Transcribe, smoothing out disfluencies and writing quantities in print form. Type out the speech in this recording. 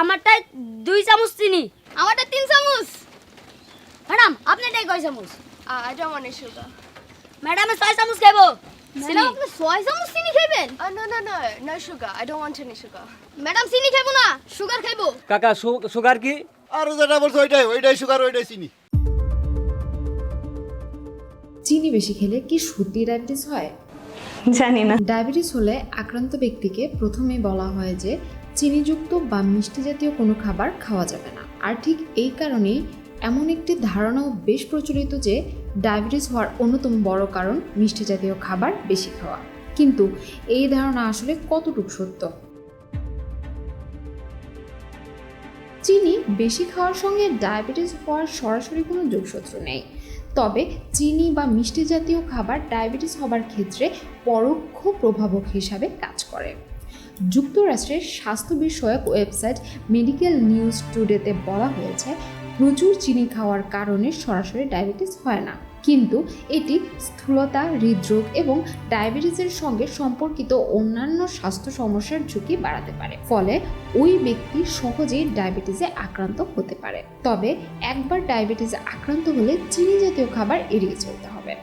আমারটায় 2 চামচ চিনি। আমারটা 3 চামচ। ম্যাডাম আপনারটায় কয় চামচ? I don't want any sugar. Madam 6 চামচ খাইবো। ম্যাডাম আপনি 6 চামচ চিনি খাইবেন? No sugar. I don't want any sugar. Madam চিনি খাইবো না, সুগার খাইবো। কাকা সুগার কি? আর যেটা বলছো ওইটাই সুগার ওইটাই চিনি। চিনি বেশি খেলে কি সত্যি ডায়াবেটিস হয়? জানি না। ডায়াবেটিস হলে আক্রান্ত ব্যক্তিকে প্রথমেই বলা হয় যে চিনিযুক্ত বা মিষ্টি জাতীয় কোনো খাবার খাওয়া যাবে না। আর ঠিক এই কারণেই এমন একটি ধারণাও বেশ প্রচলিত যে ডায়াবেটিস হওয়ার অন্যতম বড় কারণ মিষ্টি জাতীয় খাবার বেশি খাওয়া। কিন্তু এই ধারণা আসলে কতটুকু সত্য? চিনি বেশি খাওয়ার সঙ্গে ডায়াবেটিস হওয়ার সরাসরি কোনো যোগসূত্র নেই, তবে চিনি বা মিষ্টি জাতীয় খাবার ডায়াবেটিস হবার ক্ষেত্রে পরোক্ষ প্রভাবক হিসাবে কাজ করে। যুক্তরাষ্ট্রের স্বাস্থ্য বিষয়ক ওয়েবসাইট মেডিকেল নিউজ টুডেতে বলা হয়েছে, প্রচুর চিনি খাওয়ার কারণে সরাসরি ডায়াবেটিস হয় না, কিন্তু এটি স্থূলতা, হৃদরোগ এবং ডায়াবেটিসের সঙ্গে সম্পর্কিত অন্যান্য স্বাস্থ্য সমস্যার ঝুঁকি বাড়াতে পারে। ফলে ওই ব্যক্তি সহজেই ডায়াবেটিসে আক্রান্ত হতে পারে। তবে একবার ডায়াবেটিসে আক্রান্ত হলে চিনি জাতীয় খাবার এড়িয়ে চলতে হবে।